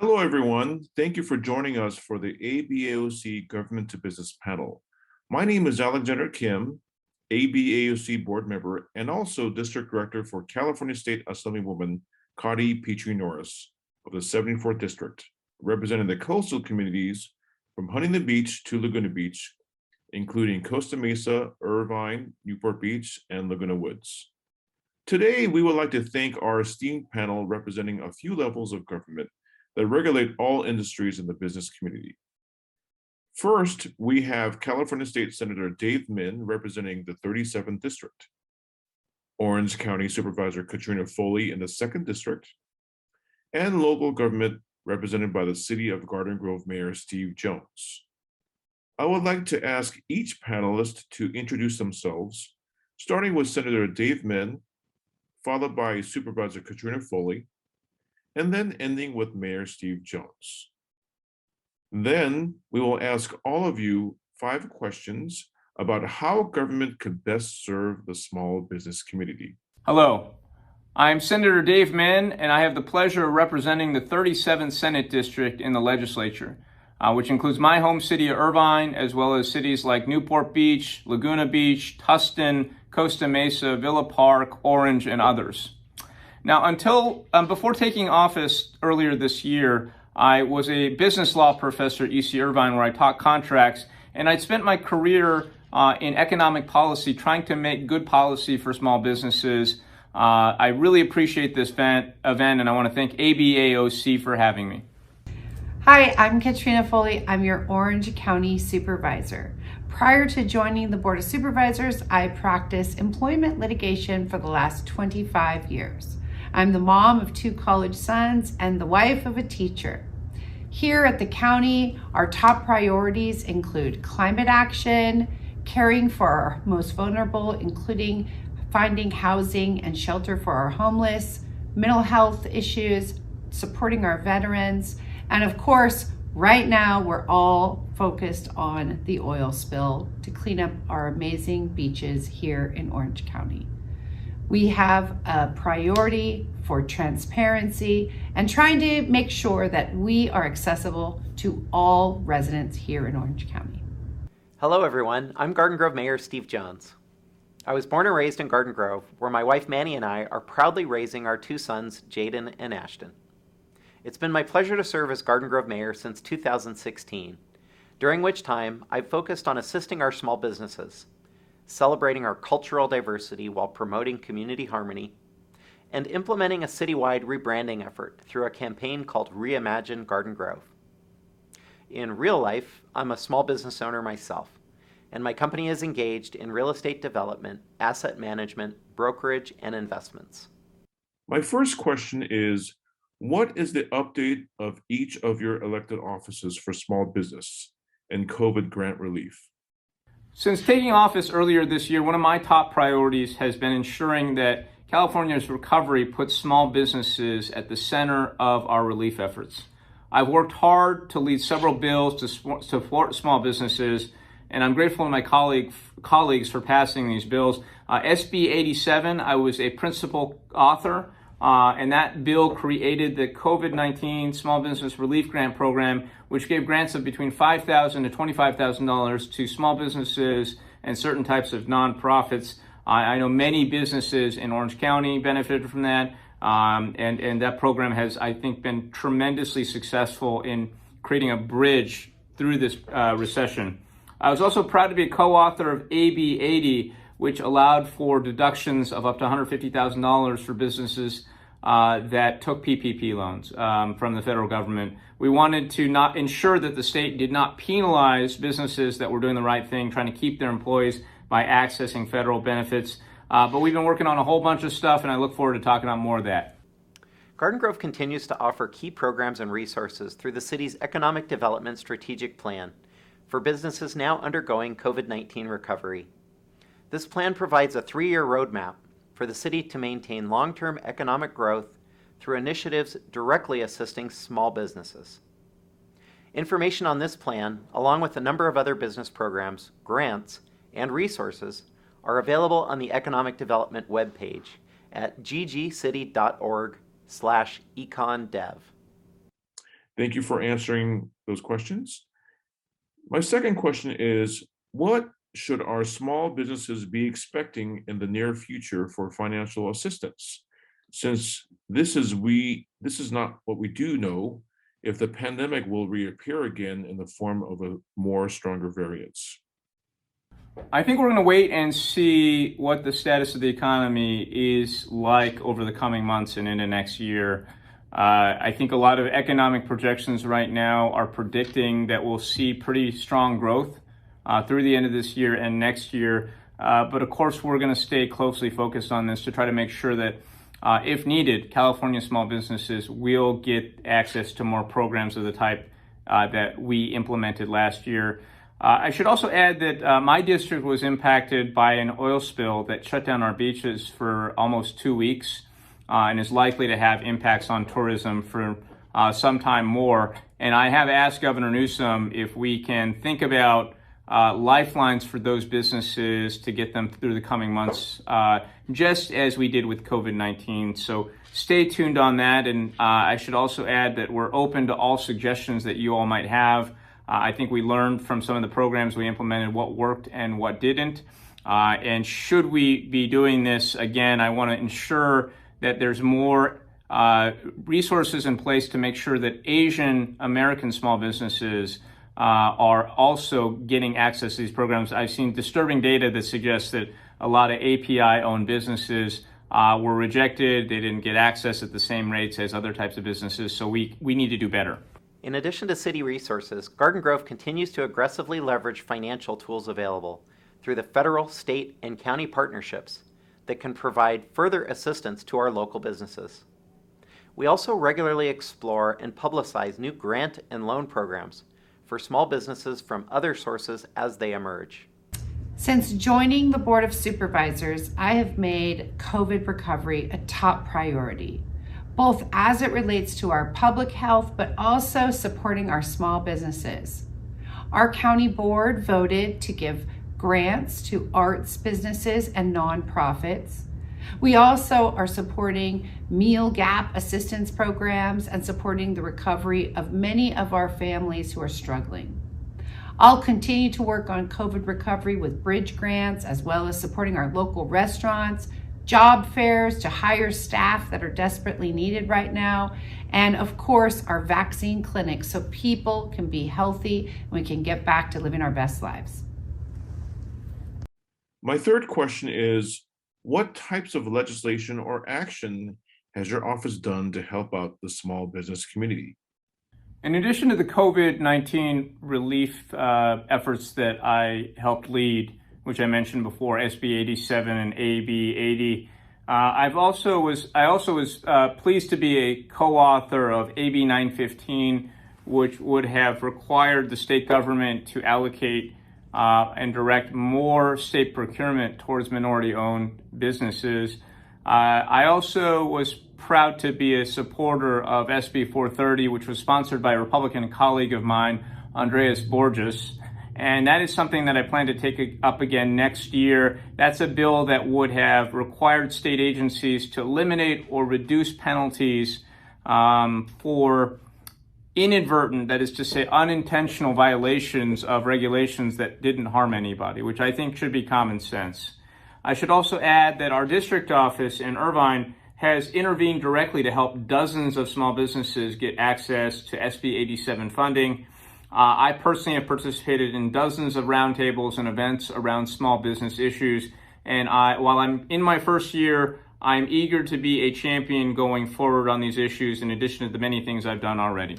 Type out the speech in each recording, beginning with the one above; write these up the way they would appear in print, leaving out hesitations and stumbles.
Hello, everyone. Thank you for joining us for the ABAOC Government to Business panel. My name is Alexander Kim, ABAOC board member, and also District Director for California State Assemblywoman Kadi Petrie Norris of the 74th District, representing the coastal communities from Huntington Beach to Laguna Beach, including Costa Mesa, Irvine, Newport Beach, and Laguna Woods. Today, we would like to thank our esteemed panel representing a few levels of government that regulate all industries in the business community. First, we have California State Senator Dave Min representing the 37th District, Orange County Supervisor Katrina Foley in the 2nd District, and local government represented by the City of Garden Grove Mayor Steve Jones. I would like to ask each panelist to introduce themselves, starting with Senator Dave Min, followed by Supervisor Katrina Foley, and then ending with Mayor Steve Jones. Then we will ask all of you 5 questions about how government could best serve the small business community. Hello, I'm Senator Dave Min, and I have the pleasure of representing the 37th Senate District in the legislature, which includes my home city of Irvine, as well as cities like Newport Beach, Laguna Beach, Tustin, Costa Mesa, Villa Park, Orange, and others. Now, before taking office earlier this year, I was a business law professor at UC Irvine where I taught contracts, and I'd spent my career in economic policy trying to make good policy for small businesses. I really appreciate this event, and I want to thank ABAOC for having me. Hi, I'm Katrina Foley. I'm your Orange County Supervisor. Prior to joining the Board of Supervisors, I practiced employment litigation for the last 25 years. I'm the mom of 2 college sons and the wife of a teacher. Here at the county, our top priorities include climate action, caring for our most vulnerable, including finding housing and shelter for our homeless, mental health issues, supporting our veterans, and of course, right now we're all focused on the oil spill to clean up our amazing beaches here in Orange County. We have a priority for transparency and trying to make sure that we are accessible to all residents here in Orange County. Hello everyone, I'm Garden Grove Mayor Steve Jones. I was born and raised in Garden Grove, where my wife Manny and I are proudly raising our 2 sons, Jaden and Ashton. It's been my pleasure to serve as Garden Grove Mayor since 2016, during which time I've focused on assisting our small businesses, celebrating our cultural diversity while promoting community harmony, and implementing a citywide rebranding effort through a campaign called Reimagine Garden Grove. In real life, I'm a small business owner myself, and my company is engaged in real estate development, asset management, brokerage, and investments. My first question is, what is the update of each of your elected offices for small business and COVID grant relief? Since taking office earlier this year, one of my top priorities has been ensuring that California's recovery puts small businesses at the center of our relief efforts. I've worked hard to lead several bills to support small businesses, and I'm grateful to my colleagues for passing these bills. SB 87, I was a principal author, and that bill created the COVID-19 Small Business Relief Grant Program, which gave grants of between $5,000 to $25,000 to small businesses and certain types of nonprofits. I know many businesses in Orange County benefited from that, and that program has, I think, been tremendously successful in creating a bridge through this recession. I was also proud to be a co-author of AB 80, which allowed for deductions of up to $150,000 for businesses that took PPP loans from the federal government. We wanted to not ensure that the state did not penalize businesses that were doing the right thing, trying to keep their employees by accessing federal benefits. But we've been working on a whole bunch of stuff, and I look forward to talking about more of that. Garden Grove continues to offer key programs and resources through the city's Economic Development Strategic Plan for businesses now undergoing COVID-19 recovery. This plan provides a 3-year roadmap for the city to maintain long-term economic growth through initiatives directly assisting small businesses. Information on this plan, along with a number of other business programs, grants, and resources, are available on the Economic Development webpage at ggcity.org/econdev. Thank you for answering those questions. My second question is, what should our small businesses be expecting in the near future for financial assistance? Since this is not what we do know, if the pandemic will reappear again in the form of a more stronger variants. I think we're going to wait and see what the status of the economy is like over the coming months and into next year. I think a lot of economic projections right now are predicting that we'll see pretty strong growth through the end of this year and next year. But of course, we're going to stay closely focused on this to try to make sure that if needed, California small businesses will get access to more programs of the type that we implemented last year. I should also add that my district was impacted by an oil spill that shut down our beaches for almost 2 weeks and is likely to have impacts on tourism for some time more. And I have asked Governor Newsom if we can think about lifelines for those businesses to get them through the coming months, just as we did with COVID-19. So stay tuned on that. And I should also add that we're open to all suggestions that you all might have. I think we learned from some of the programs we implemented what worked and what didn't. And should we be doing this again, I want to ensure that there's more resources in place to make sure that Asian American small businesses are also getting access to these programs. I've seen disturbing data that suggests that a lot of API-owned businesses were rejected. They didn't get access at the same rates as other types of businesses. So we need to do better. In addition to city resources, Garden Grove continues to aggressively leverage financial tools available through the federal, state, and county partnerships that can provide further assistance to our local businesses. We also regularly explore and publicize new grant and loan programs for small businesses from other sources as they emerge. Since joining the Board of Supervisors, I have made COVID recovery a top priority, both as it relates to our public health, but also supporting our small businesses. Our county board voted to give grants to arts businesses and nonprofits. We also are supporting meal gap assistance programs and supporting the recovery of many of our families who are struggling. I'll continue to work on COVID recovery with bridge grants, as well as supporting our local restaurants, job fairs to hire staff that are desperately needed right now, and of course, our vaccine clinics so people can be healthy and we can get back to living our best lives. My third question is, what types of legislation or action has your office done to help out the small business community? In addition to the COVID-19 relief efforts that I helped lead, which I mentioned before, SB 87 and AB 80, I also was pleased to be a co-author of AB 915, which would have required the state government to allocate and direct more state procurement towards minority-owned businesses. I also was proud to be a supporter of SB 430, which was sponsored by a Republican colleague of mine, Andreas Borges. And that is something that I plan to take up again next year. That's a bill that would have required state agencies to eliminate or reduce penalties for inadvertent, that is to say, unintentional violations of regulations that didn't harm anybody, which I think should be common sense. I should also add that our district office in Irvine has intervened directly to help dozens of small businesses get access to SB 87 funding. I personally have participated in dozens of roundtables and events around small business issues, and while I'm in my first year, I'm eager to be a champion going forward on these issues in addition to the many things I've done already.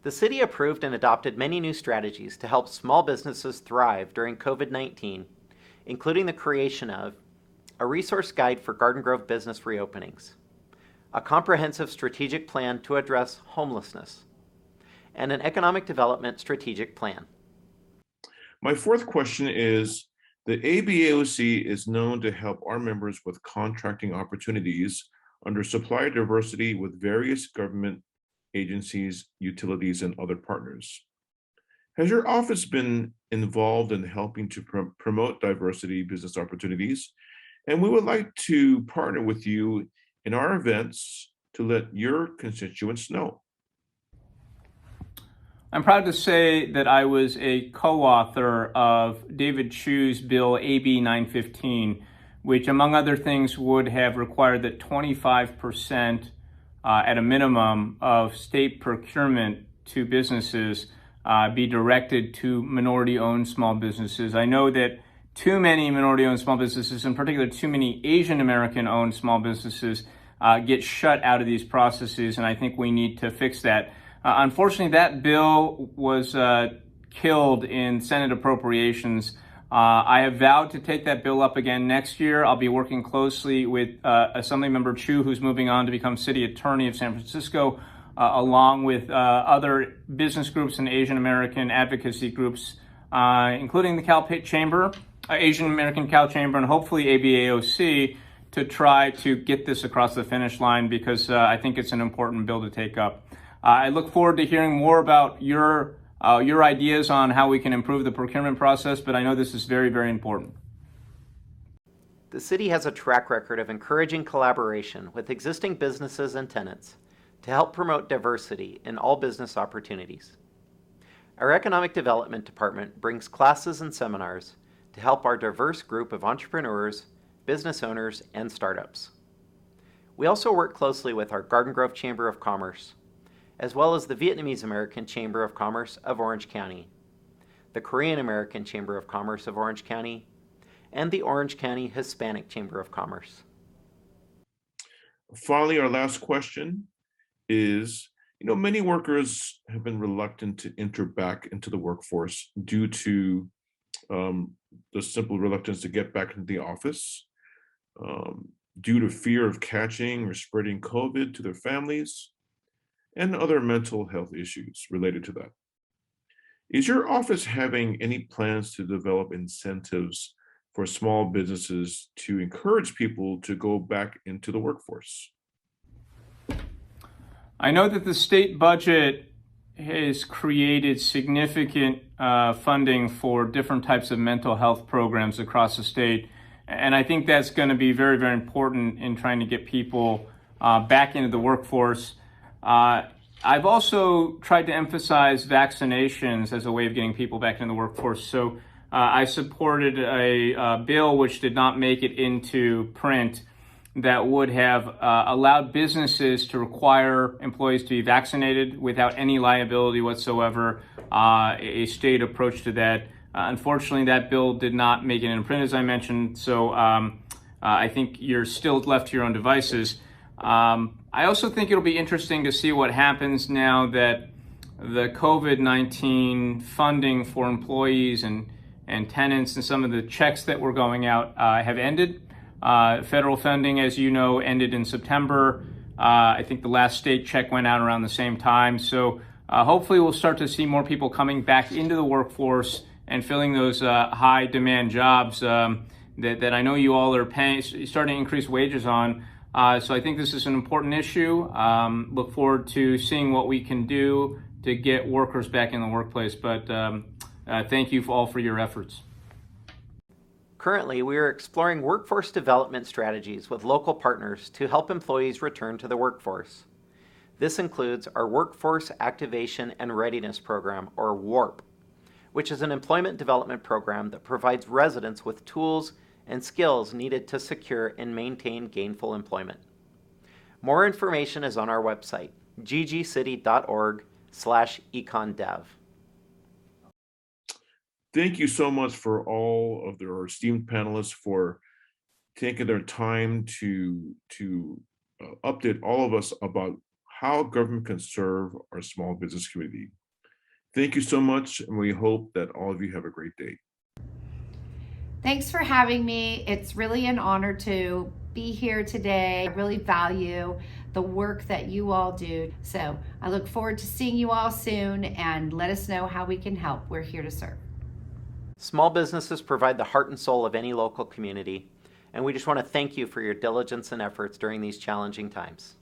The city approved and adopted many new strategies to help small businesses thrive during COVID-19, including the creation of a resource guide for Garden Grove business reopenings, a comprehensive strategic plan to address homelessness, and an economic development strategic plan. My fourth question is, the ABAOC is known to help our members with contracting opportunities under supplier diversity with various government agencies, utilities, and other partners. Has your office been involved in helping to promote diversity business opportunities? And we would like to partner with you in our events to let your constituents know. I'm proud to say that I was a co-author of David Chu's bill AB 915, which among other things would have required that 25% at a minimum of state procurement to businesses be directed to minority-owned small businesses. I know that too many minority-owned small businesses, in particular too many Asian American-owned small businesses, get shut out of these processes, and I think we need to fix that. Unfortunately, that bill was killed in Senate appropriations. I have vowed to take that bill up again next year. I'll be working closely with Assemblymember Chu, who's moving on to become city attorney of San Francisco, along with other business groups and Asian American advocacy groups, including the Cal Chamber, Asian American Cal Chamber, and hopefully ABAOC, to try to get this across the finish line, because I think it's an important bill to take up. I look forward to hearing more about your ideas on how we can improve the procurement process, but I know this is very, very important. The city has a track record of encouraging collaboration with existing businesses and tenants to help promote diversity in all business opportunities. Our Economic Development Department brings classes and seminars to help our diverse group of entrepreneurs, business owners, and startups. We also work closely with our Garden Grove Chamber of Commerce, as well as the Vietnamese American Chamber of Commerce of Orange County, the Korean American Chamber of Commerce of Orange County, and the Orange County Hispanic Chamber of Commerce. Finally, our last question is, many workers have been reluctant to enter back into the workforce due to the simple reluctance to get back into the office, due to fear of catching or spreading COVID to their families, and other mental health issues related to that. Is your office having any plans to develop incentives for small businesses to encourage people to go back into the workforce? I know that the state budget has created significant funding for different types of mental health programs across the state, and I think that's going to be very, very important in trying to get people back into the workforce. I've also tried to emphasize vaccinations as a way of getting people back into the workforce. So I supported a bill which did not make it into print that would have allowed businesses to require employees to be vaccinated without any liability whatsoever, a state approach to that. Unfortunately, that bill did not make it in print, as I mentioned, so I think you're still left to your own devices. I also think it'll be interesting to see what happens now that the COVID-19 funding for employees and tenants and some of the checks that were going out have ended. Federal funding, as you know, ended in September. I think the last state check went out around the same time. So hopefully we'll start to see more people coming back into the workforce and filling those high demand jobs that I know you all are starting to increase wages on. So I think this is an important issue. Look forward to seeing what we can do to get workers back in the workplace. But thank you all for your efforts. Currently, we are exploring workforce development strategies with local partners to help employees return to the workforce. This includes our Workforce Activation and Readiness Program, or WARP, which is an employment development program that provides residents with tools and skills needed to secure and maintain gainful employment. More information is on our website, ggcity.org/econdev. Thank you so much for all of our esteemed panelists for taking their time to update all of us about how government can serve our small business community. Thank you so much, and we hope that all of you have a great day. Thanks for having me. It's really an honor to be here today. I really value the work that you all do. So I look forward to seeing you all soon, and let us know how we can help. We're here to serve. Small businesses provide the heart and soul of any local community, and we just want to thank you for your diligence and efforts during these challenging times.